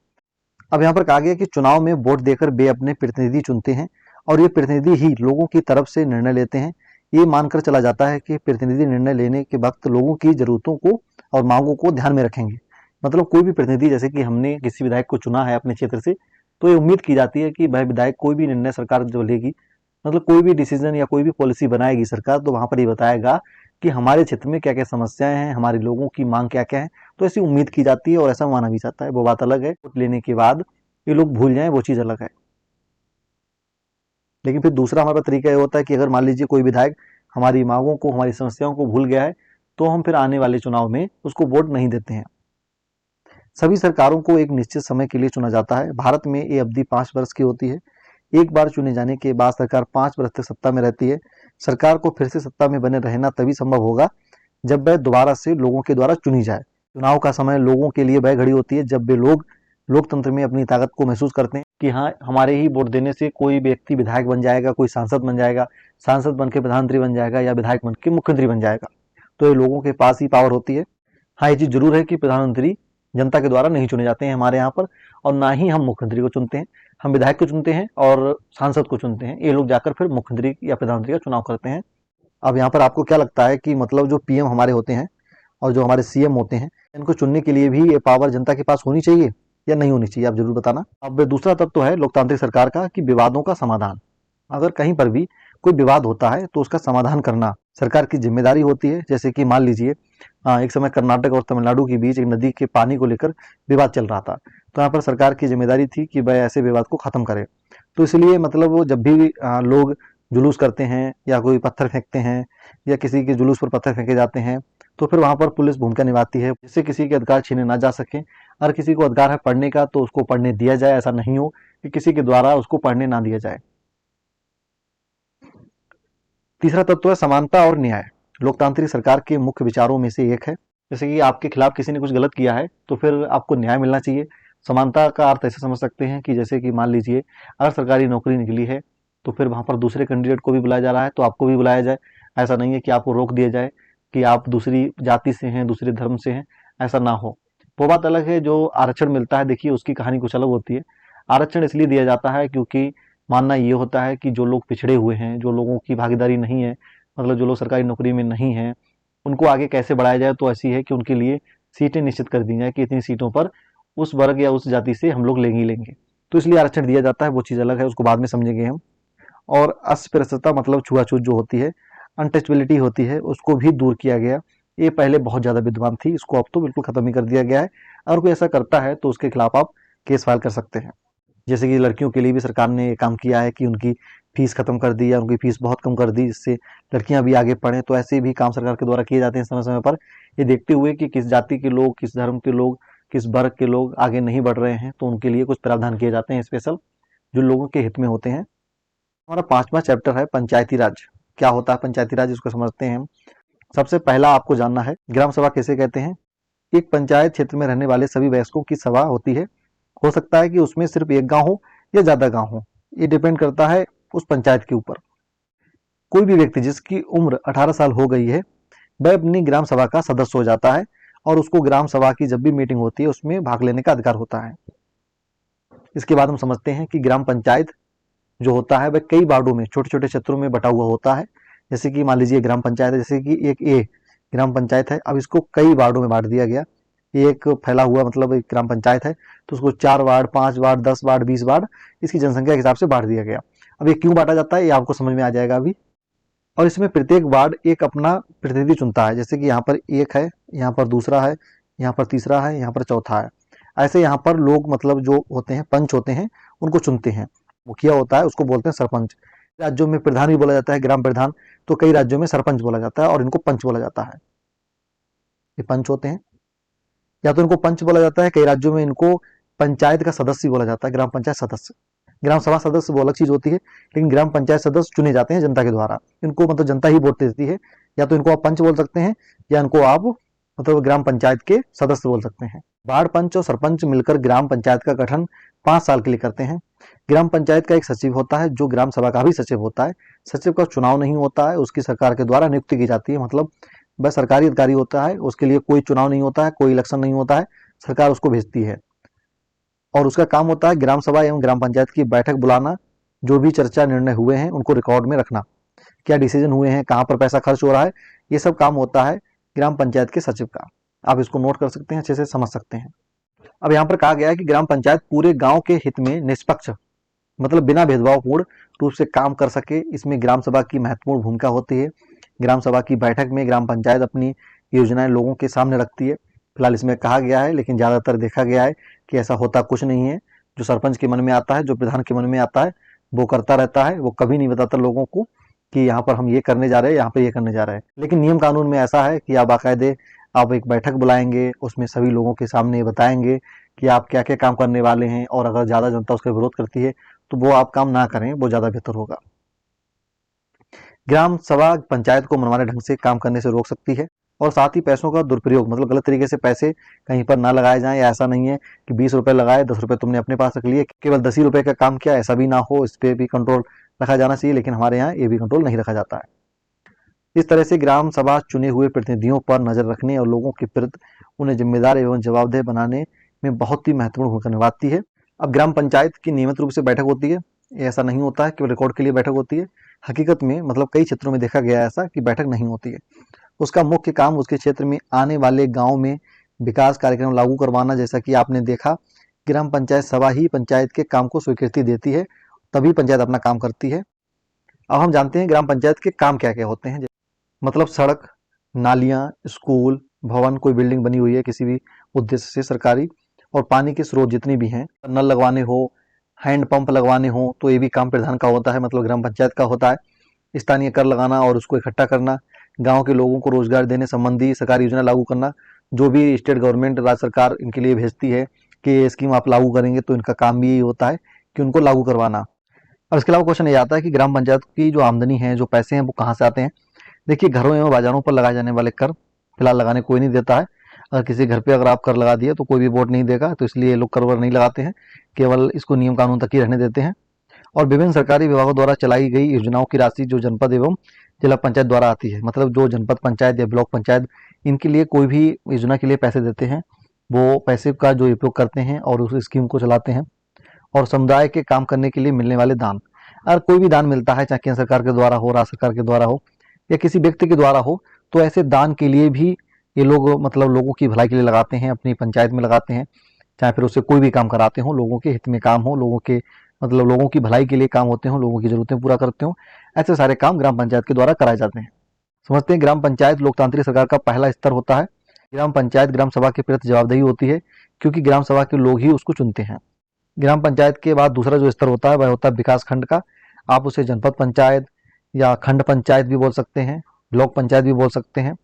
अब यहाँ पर कहा गया कि चुनाव में वोट देकर वे अपने प्रतिनिधि चुनते हैं और ये प्रतिनिधि ही लोगों की तरफ से निर्णय लेते हैं। ये मानकर चला जाता है कि प्रतिनिधि निर्णय लेने के वक्त लोगों की जरूरतों को और मांगों को ध्यान में रखेंगे। मतलब कोई भी प्रतिनिधि, जैसे कि हमने किसी विधायक को चुना है अपने क्षेत्र से, तो ये उम्मीद की जाती है कि वह विधायक कोई भी निर्णय सरकार जो लेगी, मतलब कोई भी डिसीजन या कोई भी पॉलिसी बनाएगी सरकार, तो वहां पर ये बताएगा कि हमारे क्षेत्र में क्या क्या समस्याएं हैं, हमारे लोगों की मांग क्या क्या है। तो ऐसी उम्मीद की जाती है और ऐसा माना भी जाता है। वो बात अलग है, वोट लेने के बाद ये लोग भूल जाएं, वो चीज अलग है। लेकिन फिर दूसरा हमारा तरीका ये होता है कि अगर मान लीजिए कोई विधायक हमारी मांगों को, हमारी समस्याओं को भूल गया है, तो हम फिर आने वाले चुनाव में उसको वोट नहीं देते हैं। सभी सरकारों को एक निश्चित समय के लिए चुना जाता है। भारत में ये अवधि 5 वर्ष की होती है। एक बार चुने जाने के बाद सरकार 5 वर्ष तक सत्ता में रहती है। सरकार को फिर से सत्ता में बने रहना तभी संभव होगा जब वह दोबारा से लोगों के द्वारा चुनी जाए। चुनाव का समय लोगों के लिए वह घड़ी होती है जब वे लोग लोकतंत्र में अपनी ताकत को महसूस करते हैं कि हाँ, हमारे ही वोट देने से कोई व्यक्ति विधायक बन जाएगा, कोई सांसद बन जाएगा, सांसद बन के प्रधानमंत्री बन जाएगा या विधायक बन के मुख्यमंत्री बन जाएगा। तो ये लोगों के पास ही पावर होती है। हाँ, ये चीज जरूर है कि प्रधानमंत्री जनता के द्वारा नहीं चुने जाते हैं हमारे यहाँ पर, और ना ही हम मुख्यमंत्री को चुनते हैं। हम विधायक को चुनते हैं और सांसद को चुनते हैं। ये लोग जाकर फिर मुख्यमंत्री या प्रधानमंत्री का चुनाव करते हैं। अब यहाँ पर आपको क्या लगता है कि मतलब जो पीएम हमारे होते हैं और जो हमारे सीएम होते हैं, इनको चुनने के लिए भी ये पावर जनता के पास होनी चाहिए या नहीं होनी चाहिए? आप जरूर बताना। अब दूसरा तत्व तो है लोकतांत्रिक सरकार का कि विवादों का समाधान। अगर कहीं पर भी कोई विवाद होता है तो उसका समाधान करना सरकार की जिम्मेदारी होती है। जैसे कि मान लीजिए एक समय कर्नाटक और तमिलनाडु के बीच एक नदी के पानी को लेकर विवाद चल रहा था, तो यहाँ पर सरकार की जिम्मेदारी थी कि वह ऐसे विवाद को खत्म करे। तो इसलिए मतलब वो जब भी लोग जुलूस करते हैं या कोई पत्थर फेंकते हैं या किसी के जुलूस पर पत्थर फेंके जाते हैं, तो फिर वहां पर पुलिस भूमिका निभाती है जिससे किसी के अधिकार छीने ना जा सके। अगर किसी को अधिकार है पढ़ने का तो उसको पढ़ने दिया जाए, ऐसा नहीं हो कि किसी के द्वारा उसको पढ़ने ना दिया जाए। तीसरा तत्व है समानता और न्याय। लोकतांत्रिक सरकार के मुख्य विचारों में से एक है। जैसे कि आपके खिलाफ किसी ने कुछ गलत किया है तो फिर आपको न्याय मिलना चाहिए। समानता का अर्थ ऐसे समझ सकते हैं कि जैसे कि मान लीजिए अगर सरकारी नौकरी निकली है तो फिर वहां पर दूसरे कैंडिडेट को भी बुलाया जा रहा है तो आपको भी बुलाया जाए। ऐसा नहीं है कि आपको रोक दिया जाए कि आप दूसरी जाति से हैं, दूसरे धर्म से हैं, ऐसा ना हो। वो बात अलग है। जो आरक्षण मिलता है, देखिए उसकी कहानी कुछ अलग होती है। आरक्षण इसलिए दिया जाता है क्योंकि मानना ये होता है कि जो लोग पिछड़े हुए हैं, जो लोगों की भागीदारी नहीं है, मतलब जो लोग सरकारी नौकरी में नहीं है, उनको आगे कैसे बढ़ाया जाए। तो ऐसी है कि उनके लिए सीटें निश्चित कर दी जाए कि इतनी सीटों पर उस वर्ग या उस जाति से हम लोग लेंगे ही लेंगे। तो इसलिए आरक्षण दिया जाता है, वो चीज़ अलग है, उसको बाद में समझेंगे हम। और अस्पृश्यता मतलब छुआछूत जो होती है, अनटचबिलिटी होती है, उसको भी दूर किया गया। ये पहले बहुत ज़्यादा विद्यमान थी, इसको अब तो बिल्कुल ख़त्म ही कर दिया गया है। अगर कोई ऐसा करता है तो उसके खिलाफ आप केस फाइल कर सकते हैं। जैसे कि लड़कियों के लिए भी सरकार ने ये काम किया है कि उनकी फीस खत्म कर दी या उनकी फीस बहुत कम कर दी, जिससे लड़कियां भी आगे पढ़ें। तो ऐसे भी काम सरकार के द्वारा किए जाते हैं समय समय पर, ये देखते हुए कि किस जाति के लोग, किस धर्म के लोग, किस वर्ग के लोग आगे नहीं बढ़ रहे हैं, तो उनके लिए कुछ प्रावधान किए जाते हैं स्पेशल, जो लोगों के हित में होते हैं। हमारा 5वां चैप्टर है पंचायती राज। क्या होता है पंचायती राज, इसको समझते हैं हम। सबसे पहला आपको जानना है ग्राम सभा किसे कहते हैं। एक पंचायत क्षेत्र में रहने वाले सभी वयस्कों की सभा होती है। हो सकता है कि उसमें सिर्फ एक गांव हो या ज्यादा गांव हो, ये डिपेंड करता है उस पंचायत के ऊपर। कोई भी व्यक्ति जिसकी उम्र 18 साल हो गई है वह अपनी ग्राम सभा का सदस्य हो जाता है और उसको ग्राम सभा की जब भी मीटिंग होती है उसमें भाग लेने का अधिकार होता है। इसके बाद हम समझते हैं कि ग्राम पंचायत जो होता है वह कई वार्डों में, छोटे छोटे क्षेत्रों में बटा हुआ होता है। जैसे कि मान लीजिए ग्राम पंचायत है, जैसे कि एक ए ग्राम पंचायत है, अब इसको कई वार्डों में बांट दिया गया। ये एक फैला हुआ मतलब एक ग्राम पंचायत है, तो उसको 4 वार्ड, 5 वार्ड, 10 वार्ड, 20 वार्ड, इसकी जनसंख्या के हिसाब से बांट दिया गया। अब ये क्यों बांटा जाता है ये आपको समझ में आ जाएगा अभी। और इसमें प्रत्येक वार्ड एक अपना प्रतिनिधि चुनता है। जैसे कि यहाँ पर एक है, यहाँ पर दूसरा है, यहाँ पर तीसरा है, यहाँ पर चौथा है। ऐसे यहाँ पर लोग मतलब जो होते हैं, पंच होते हैं, उनको चुनते हैं। मुखिया होता है, उसको बोलते हैं सरपंच। राज्यों में प्रधान भी बोला जाता है, ग्राम प्रधान। तो कई राज्यों में सरपंच बोला जाता है और इनको पंच बोला जाता है। ये पंच होते हैं, या तो इनको पंच बोला जाता है, कई राज्यों में इनको पंचायत का सदस्य बोला जाता है, ग्राम पंचायत सदस्य। ग्राम सभा सदस्य वो अलग चीज होती है, लेकिन ग्राम पंचायत सदस्य चुने जाते हैं जनता के द्वारा। इनको मतलब जनता ही वोट देती है, या तो इनको आप पंच बोल सकते हैं, या इनको आप मतलब ग्राम पंचायत के सदस्य बोल सकते हैं। वार्ड पंच और सरपंच मिलकर ग्राम पंचायत का गठन 5 साल के लिए करते हैं। ग्राम पंचायत का एक सचिव होता है, जो ग्राम सभा का भी सचिव होता है। सचिव का चुनाव नहीं होता है, उसकी सरकार के द्वारा नियुक्ति की जाती है, मतलब वह सरकारी अधिकारी होता है, उसके लिए कोई चुनाव नहीं होता है, कोई इलेक्शन नहीं होता है, सरकार उसको भेजती है। और उसका काम होता है ग्राम सभा एवं ग्राम पंचायत की बैठक बुलाना, जो भी चर्चा निर्णय हुए हैं उनको रिकॉर्ड में रखना, क्या डिसीजन हुए हैं, कहाँ पर पैसा खर्च हो रहा है, ये सब काम होता है ग्राम पंचायत के सचिव का। आप इसको नोट कर सकते हैं, अच्छे से समझ सकते हैं। अब यहाँ पर कहा गया है कि ग्राम पंचायत पूरे गांव के हित में निष्पक्ष, मतलब बिना भेदभावपूर्ण रूप से काम कर सके, इसमें ग्राम सभा की महत्वपूर्ण भूमिका होती है। ग्राम सभा की बैठक में ग्राम पंचायत अपनी योजनाएं लोगों के सामने रखती है। फिलहाल इसमें कहा गया है, लेकिन ज़्यादातर देखा गया है कि ऐसा होता कुछ नहीं है। जो सरपंच के मन में आता है, जो प्रधान के मन में आता है, वो करता रहता है। वो कभी नहीं बताता लोगों को कि यहाँ पर हम ये करने जा रहे हैं, यहाँ पर ये करने जा रहे हैं। लेकिन नियम कानून में ऐसा है कि आप बाकायदे आप एक बैठक बुलाएंगे, उसमें सभी लोगों के सामने बताएंगे कि आप क्या क्या काम करने वाले हैं, और अगर ज़्यादा जनता उसका विरोध करती है तो वो आप काम ना करें, वो ज़्यादा बेहतर होगा। ग्राम सभा पंचायत को मनमाने ढंग से काम करने से रोक सकती है, और साथ ही पैसों का दुरुपयोग, मतलब गलत तरीके से पैसे कहीं पर ना लगाए जाएं। या ऐसा नहीं है कि 20 रुपए लगाए, 10 रुपए तुमने अपने पास रख लिए, केवल 10 ही रुपए का काम किया, ऐसा भी ना हो। इस पे भी कंट्रोल रखा जाना चाहिए, लेकिन हमारे यहाँ ये भी कंट्रोल नहीं रखा जाता है। इस तरह से ग्राम सभा चुने हुए प्रतिनिधियों पर नजर रखने और लोगों के प्रति उन्हें जिम्मेदार एवं जवाबदेह बनाने में बहुत ही महत्वपूर्ण भूमिका निभाती है। अब ग्राम पंचायत की नियमित रूप से बैठक होती है, ऐसा नहीं होता है कि रिकॉर्ड के लिए बैठक होती है। हकीकत में मतलब कई क्षेत्रों में देखा गया है ऐसा कि बैठक नहीं होती है। उसका मुख्य काम उसके क्षेत्र में आने वाले गांव में विकास कार्यक्रम लागू करवाना। जैसा कि आपने देखा, ग्राम पंचायत सभा ही पंचायत के काम को स्वीकृति देती है, तभी पंचायत अपना काम करती है। अब हम जानते हैं ग्राम पंचायत के काम क्या क्या होते हैं। मतलब सड़क, नालियाँ, स्कूल, भवन, कोई बिल्डिंग बनी हुई है किसी भी उद्देश्य से सरकारी, और पानी के स्रोत जितने भी हैं, नल लगवाने हो, हैंड पंप लगवाने हो, तो ये भी काम प्रधान का होता है, मतलब ग्राम पंचायत का होता है। स्थानीय कर लगाना और उसको इकट्ठा करना, गांव के लोगों को रोजगार देने संबंधी सरकारी योजना लागू करना, जो भी स्टेट गवर्नमेंट, राज्य सरकार इनके लिए भेजती है कि ये स्कीम आप लागू करेंगे, तो इनका काम भी यही होता है कि उनको लागू करवाना। और इसके अलावा क्वेश्चन ये आता है कि ग्राम पंचायत की जो आमदनी है, जो पैसे हैं, वो कहाँ से आते हैं। देखिए, घरों एवं बाजारों पर लगाए जाने वाले कर फिलहाल लगाने कोई नहीं देता है। अगर किसी घर पे अगर आप कर लगा दिए तो कोई भी वोट नहीं देगा, तो इसलिए लोग कर वर नहीं लगाते हैं, केवल इसको नियम कानून तक ही रहने देते हैं। और विभिन्न सरकारी विभागों द्वारा चलाई गई योजनाओं की राशि जो जनपद एवं जिला पंचायत द्वारा आती है, मतलब जो जनपद पंचायत या ब्लॉक पंचायत इनके लिए कोई भी योजना के लिए पैसे देते हैं, वो पैसे का जो उपयोग करते हैं और उस स्कीम को चलाते हैं। और समुदाय के काम करने के लिए मिलने वाले दान, अगर कोई भी दान मिलता है, चाहे केंद्र सरकार के द्वारा हो, राज्य सरकार के द्वारा हो, या किसी व्यक्ति के द्वारा हो, तो ऐसे दान के लिए भी ये लोग मतलब लोगों की भलाई के लिए लगाते हैं, अपनी पंचायत में लगाते हैं। चाहे फिर उससे कोई भी काम कराते हो, लोगों के हित में काम हो, लोगों के मतलब लोगों की भलाई के लिए काम होते हो, लोगों की जरूरतें पूरा करते हो, ऐसे सारे काम ग्राम पंचायत के द्वारा कराए जाते हैं। समझते हैं, ग्राम पंचायत लोकतांत्रिक सरकार का पहला स्तर होता है। ग्राम पंचायत ग्राम सभा के प्रति जवाबदेही होती है, क्योंकि ग्राम सभा के लोग ही उसको चुनते हैं। ग्राम पंचायत के बाद दूसरा जो स्तर होता है वह होता है विकास खंड का। आप उसे जनपद पंचायत या खंड पंचायत भी बोल सकते हैं, ब्लॉक पंचायत भी बोल सकते हैं।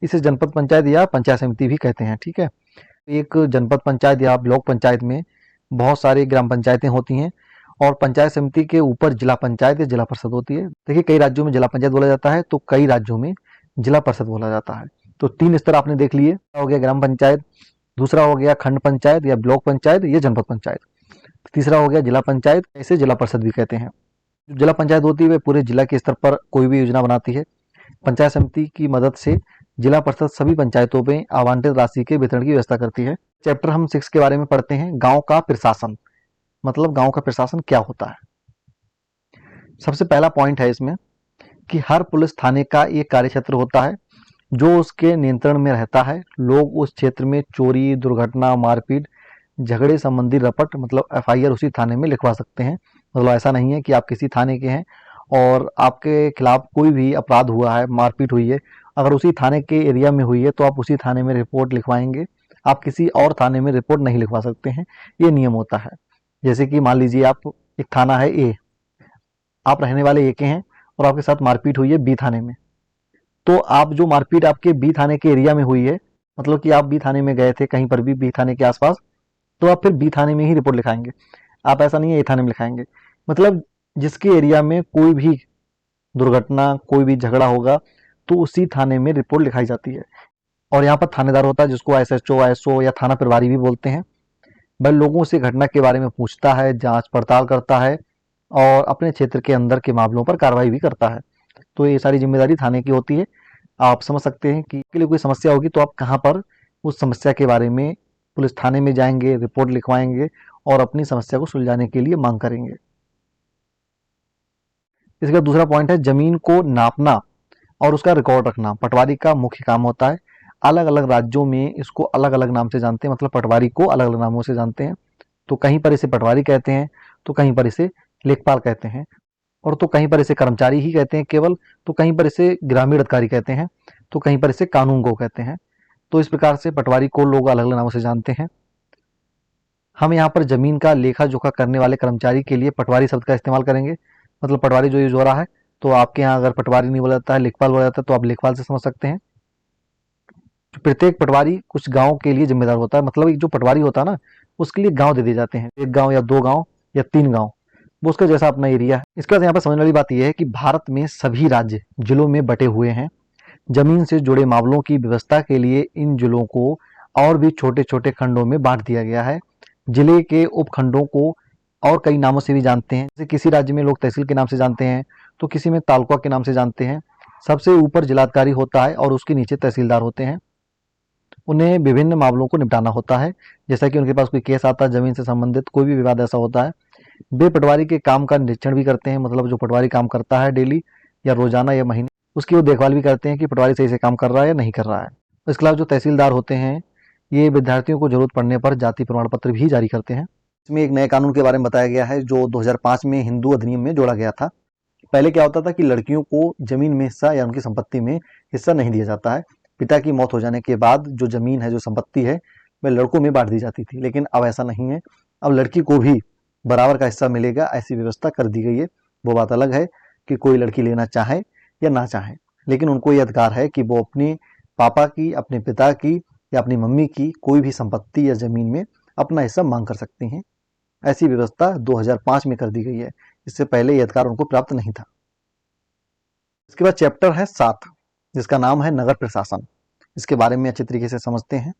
इसे जनपद पंचायत या पंचायत समिति भी कहते हैं, ठीक है। एक जनपद पंचायत या ब्लॉक पंचायत में बहुत सारी ग्राम पंचायतें होती हैं, और पंचायत समिति के ऊपर जिला पंचायत या जिला परिषद होती है। देखिए, कई राज्यों में जिला पंचायत बोला जाता है, तो कई राज्यों में जिला परिषद बोला जाता है। तो 3 स्तर आपने देख लिए, हो गया ग्राम पंचायत, दूसरा हो गया खंड पंचायत या ब्लॉक पंचायत या जनपद पंचायत, तीसरा हो गया जिला पंचायत, इसे जिला परिषद भी कहते हैं। जो जिला पंचायत होती है वह पूरे जिला के स्तर पर कोई भी योजना बनाती है। पंचायत समिति की मदद से जिला परिषद सभी पंचायतों में आवंटित राशि के वितरण की व्यवस्था करती है। चैप्टर हम 6 के बारे में पढ़ते हैं, गांव का प्रशासन। मतलब गांव का प्रशासन क्या होता है। सबसे पहला पॉइंट है इसमें कि हर पुलिस थाने का एक कार्य क्षेत्र होता है जो उसके नियंत्रण में रहता है। लोग उस क्षेत्र में चोरी, दुर्घटना, मारपीट, झगड़े संबंधी रपट मतलब FIR उसी थाने में लिखवा सकते हैं। मतलब ऐसा नहीं है कि आप किसी थाने के हैं और आपके खिलाफ कोई भी अपराध हुआ है, मारपीट हुई है, अगर उसी थाने के एरिया में हुई है तो आप उसी थाने में रिपोर्ट लिखवाएंगे, आप किसी और थाने में रिपोर्ट नहीं लिखवा सकते हैं। ये नियम होता है। जैसे कि मान लीजिए आप, एक थाना है A, आप रहने वाले A के हैं और आपके साथ मारपीट हुई है B थाने में, तो आप जो मारपीट आपके B थाने के एरिया में हुई है, मतलब कि आप B थाने में गए थे कहीं पर भी B थाने के आसपास, तो आप फिर बी थाने में ही रिपोर्ट लिखाएंगे। आप ऐसा नहीं है ए थाने में लिखाएंगे। मतलब जिसके एरिया में कोई भी दुर्घटना, कोई भी झगड़ा होगा, तो उसी थाने में रिपोर्ट लिखाई जाती है। और यहाँ पर थानेदार होता है जिसको एसएचओ, एसओ या थाना प्रभारी भी बोलते हैं। वह लोगों से घटना के बारे में पूछता है, जांच पड़ताल करता है और अपने क्षेत्र के अंदर के मामलों पर कार्रवाई भी करता है। तो ये सारी जिम्मेदारी थाने की होती है। आप समझ सकते हैं कि इसके लिए कोई समस्या होगी तो आप कहाँ पर उस समस्या के बारे में पुलिस थाने में जाएंगे, रिपोर्ट लिखवाएंगे और अपनी समस्या को सुलझाने के लिए मांग करेंगे। इसका दूसरा पॉइंट है जमीन को नापना और उसका रिकॉर्ड रखना। पटवारी का मुख्य काम होता है। अलग अलग राज्यों में इसको अलग अलग नाम से जानते हैं, मतलब पटवारी को अलग अलग नामों से जानते हैं। तो कहीं पर इसे पटवारी कहते हैं, तो कहीं पर इसे लेखपाल कहते हैं, और तो कहीं पर इसे कर्मचारी ही कहते हैं केवल, तो कहीं पर इसे ग्रामीण अधिकारी कहते हैं, तो कहीं पर इसे कानून गो कहते हैं। तो इस प्रकार से पटवारी को लोग अलग अलग नामों से जानते हैं। हम यहाँ पर जमीन का लेखा जोखा करने वाले कर्मचारी के लिए पटवारी शब्द का इस्तेमाल करेंगे। मतलब पटवारी जो यूज हो रहा है, तो आपके यहाँ अगर पटवारी नहीं बोला जाता है, लेखपाल बोला जाता है, तो आप लेखपाल से समझ सकते हैं। प्रत्येक पटवारी कुछ गांव के लिए जिम्मेदार होता है। मतलब एक जो पटवारी होता है ना, उसके लिए गांव दे दिए जाते हैं, एक गांव या दो गांव या तीन गांव, वो उसका जैसा अपना एरिया है। इसके बाद यहाँ पर समझने वाली बात यह है कि भारत में सभी राज्य जिलों में बटे हुए हैं। जमीन से जुड़े मामलों की व्यवस्था के लिए इन जिलों को और भी छोटे छोटे खंडों में बांट दिया गया है। जिले के उपखंडों को और कई नामों से भी जानते हैं। जैसे किसी राज्य में लोग तहसील के नाम से जानते हैं, तो किसी में तालुका के नाम से जानते हैं। सबसे ऊपर जिलाधिकारी होता है और उसके नीचे तहसीलदार होते हैं। उन्हें विभिन्न मामलों को निपटाना होता है। जैसा कि उनके पास कोई केस आता है, जमीन से संबंधित कोई भी विवाद ऐसा होता है, वे पटवारी के काम का निरीक्षण भी करते हैं। मतलब जो पटवारी काम करता है डेली या रोजाना या महीने, उसकी वो देखभाल भी करते हैं कि पटवारी सही से काम कर रहा है या नहीं कर रहा है। इसके अलावा जो तहसीलदार होते हैं, ये विद्यार्थियों को जरूरत पड़ने पर जाति प्रमाण पत्र भी जारी करते हैं। इसमें एक नए कानून के बारे में बताया गया है जो 2005 में हिंदू अधिनियम में जोड़ा गया था। पहले क्या होता था कि लड़कियों को जमीन में हिस्सा या उनकी संपत्ति में हिस्सा नहीं दिया जाता है। पिता की मौत हो जाने के बाद जो जमीन है, जो संपत्ति है, वह लड़कों में बांट दी जाती थी। लेकिन अब ऐसा नहीं है। अब लड़की को भी बराबर का हिस्सा मिलेगा, ऐसी व्यवस्था कर दी गई है। वो बात अलग है कि कोई लड़की लेना चाहे या ना चाहे, लेकिन उनको ये अधिकार है कि वो अपने पापा की, अपने पिता की या अपनी मम्मी की कोई भी संपत्ति या जमीन में अपना हिस्सा मांग कर सकती हैं। ऐसी व्यवस्था 2005 में कर दी गई है। इससे पहले यह अधिकार उनको प्राप्त नहीं था। इसके बाद चैप्टर है 7, जिसका नाम है नगर प्रशासन। इसके बारे में अच्छी तरीके से समझते हैं।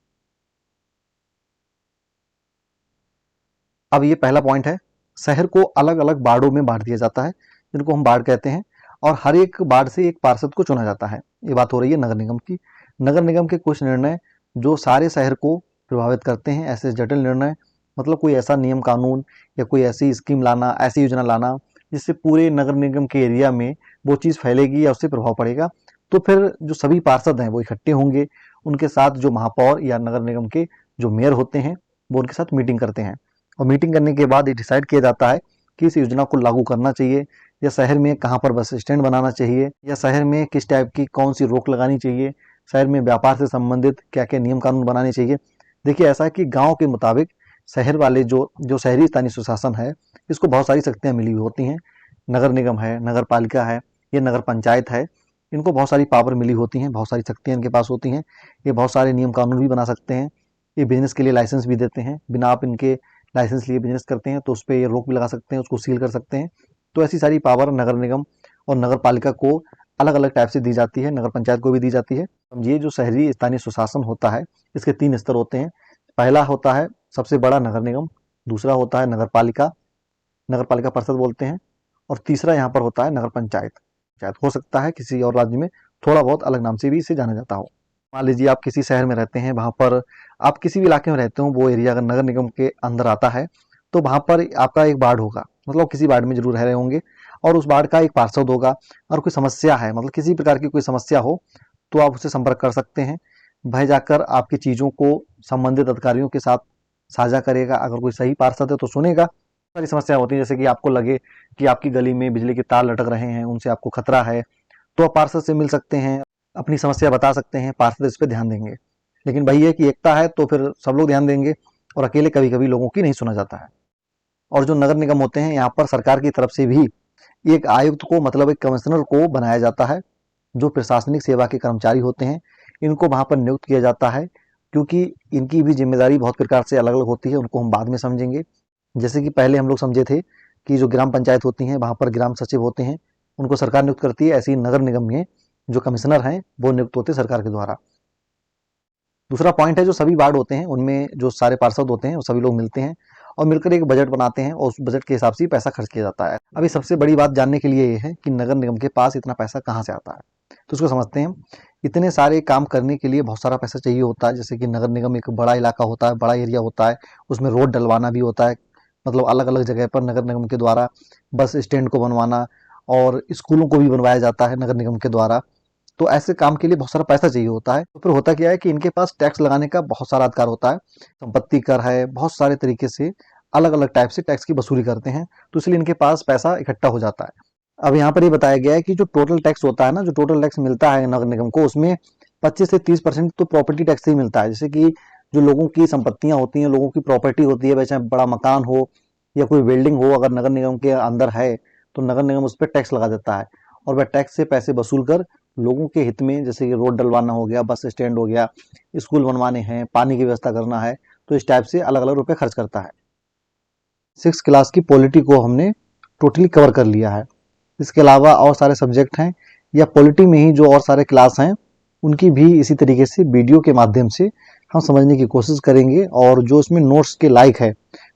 अब ये पहला पॉइंट है, शहर को अलग अलग वार्डों में बांट दिया जाता है, जिनको हम वार्ड कहते हैं, और हर एक वार्ड से एक पार्षद को चुना जाता है। ये बात हो रही है नगर निगम की। नगर निगम के कुछ निर्णय जो सारे शहर को प्रभावित करते हैं, ऐसे जटिल निर्णय, मतलब कोई ऐसा नियम कानून या कोई ऐसी स्कीम लाना, ऐसी योजना लाना जिससे पूरे नगर निगम के एरिया में वो चीज़ फैलेगी या उससे प्रभाव पड़ेगा, तो फिर जो सभी पार्षद हैं वो इकट्ठे होंगे। उनके साथ जो महापौर या नगर निगम के जो मेयर होते हैं, वो उनके साथ मीटिंग करते हैं, और मीटिंग करने के बाद ये डिसाइड किया जाता है कि इस योजना को लागू करना चाहिए, या शहर में कहाँ पर बस स्टैंड बनाना चाहिए, या शहर में किस टाइप की कौन सी रोक लगानी चाहिए, शहर में व्यापार से संबंधित क्या क्या नियम कानून बनाने चाहिए। देखिए, ऐसा है कि गांव के मुताबिक शहर वाले जो शहरी स्थानीय सुशासन है, इसको बहुत सारी शक्तियाँ मिली हुई होती हैं। नगर निगम है, नगर पालिका है, ये नगर पंचायत है, इनको बहुत सारी पावर मिली होती हैं, बहुत सारी शक्तियाँ इनके पास होती हैं। ये बहुत सारे नियम कानून भी बना सकते हैं। ये बिजनेस के लिए लाइसेंस भी देते हैं। बिना आप इनके लाइसेंस लिए बिजनेस करते हैं तो उस पर ये रोक भी लगा सकते हैं, उसको सील कर सकते हैं। तो ऐसी सारी पावर नगर निगम और नगर पालिका को अलग अलग टाइप से दी जाती है, नगर पंचायत को भी दी जाती है। ये जो शहरी स्थानीय सुशासन होता है, इसके 3 स्तर होते हैं। पहला होता है सबसे बड़ा नगर निगम, दूसरा होता है नगर पालिका परिषद बोलते हैं, और तीसरा यहाँ पर होता है नगर पंचायत। शायद हो सकता है किसी और राज्य में थोड़ा बहुत अलग नाम से भी इसे जाना जाता हो। मान लीजिए आप किसी शहर में रहते हैं, वहाँ पर आप किसी भी इलाके में रहते हो, वो एरिया अगर नगर निगम के अंदर आता है, तो वहाँ पर आपका एक वार्ड होगा, मतलब किसी वार्ड में जरूर रह रहे होंगे, और उस वार्ड का एक पार्षद होगा। और कोई समस्या है, मतलब किसी प्रकार की कोई समस्या हो, तो आप उससे संपर्क कर सकते हैं। वह जाकर आपकी चीज़ों को संबंधित अधिकारियों के साथ साझा करेगा। अगर कोई सही पार्षद है तो सुनेगा। सारी समस्या होती है, जैसे कि आपको लगे कि आपकी गली में बिजली के तार लटक रहे हैं, उनसे आपको खतरा है, तो आप पार्षद से मिल सकते हैं, अपनी समस्या बता सकते हैं, पार्षद इस पर ध्यान देंगे। लेकिन वही है कि एकता है तो फिर सब लोग ध्यान देंगे, और अकेले कभी कभी लोगों की नहीं सुना जाता है। और जो नगर निगम होते हैं, यहाँ पर सरकार की तरफ से भी एक आयुक्त को, मतलब एक कमिश्नर को बनाया जाता है, जो प्रशासनिक सेवा के कर्मचारी होते हैं, इनको वहाँ पर नियुक्त किया जाता है। क्योंकि इनकी भी जिम्मेदारी बहुत प्रकार से अलग अलग होती है, उनको हम बाद में समझेंगे। जैसे कि पहले हम लोग समझे थे कि जो ग्राम पंचायत होती हैं वहाँ पर ग्राम सचिव होते हैं, उनको सरकार नियुक्त करती है। ऐसे ही नगर निगम में जो कमिश्नर हैं वो नियुक्त होते हैं सरकार के द्वारा। दूसरा पॉइंट है जो सभी वार्ड होते हैं उनमें जो सारे पार्षद होते हैं वो सभी लोग मिलते हैं और मिलकर एक बजट बनाते हैं और उस बजट के हिसाब से पैसा खर्च किया जाता है। अभी सबसे बड़ी बात जानने के लिए ये है कि नगर निगम के पास इतना पैसा कहाँ से आता है, तो उसको समझते हैं। इतने सारे काम करने के लिए बहुत सारा पैसा चाहिए होता है। जैसे कि नगर निगम एक बड़ा इलाका होता है, बड़ा एरिया होता है, उसमें रोड डलवाना भी होता है, मतलब अलग अलग जगह पर नगर निगम के द्वारा बस स्टैंड को बनवाना और स्कूलों को भी बनवाया जाता है नगर निगम के द्वारा। तो ऐसे काम के लिए बहुत सारा पैसा चाहिए होता है। तो फिर होता क्या है कि इनके पास टैक्स लगाने का बहुत सारा अधिकार होता है। संपत्ति कर है, बहुत सारे तरीके से अलग अलग टाइप से टैक्स की वसूली करते हैं, तो इसलिए इनके पास पैसा इकट्ठा हो जाता है। अब यहाँ पर ये बताया गया है कि जो टोटल टैक्स होता है ना, जो टोटल टैक्स मिलता है नगर निगम को, उसमें 25 से 30% तो प्रॉपर्टी टैक्स ही मिलता है। जैसे कि जो लोगों की संपत्तियां होती हैं, लोगों की प्रॉपर्टी होती है, वैसे बड़ा मकान हो या कोई बिल्डिंग हो, अगर नगर निगम के अंदर है तो नगर निगम उस पर टैक्स लगा देता है और वह टैक्स से पैसे वसूल कर लोगों के हित में, जैसे कि रोड डलवाना हो गया, बस स्टैंड हो गया, स्कूल बनवाने हैं, पानी की व्यवस्था करना है, तो इस टाइप से अलग अलग रुपए खर्च करता है। 6 क्लास की पॉलिटी को हमने टोटली कवर कर लिया है। इसके अलावा और सारे सब्जेक्ट हैं या पॉलिटी में ही जो और सारे क्लास हैं उनकी भी इसी तरीके से वीडियो के माध्यम से हम समझने की कोशिश करेंगे और जो इसमें नोट्स के लायक है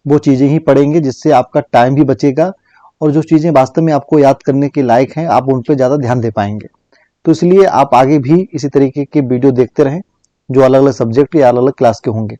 वो चीज़ें ही पढ़ेंगे, जिससे आपका टाइम भी बचेगा और जो चीज़ें वास्तव में आपको याद करने के लायक हैं आप उन पर ज़्यादा ध्यान दे पाएंगे। तो इसलिए आप आगे भी इसी तरीके के वीडियो देखते रहें जो अलग अलग सब्जेक्ट या अलग अलग क्लास के होंगे।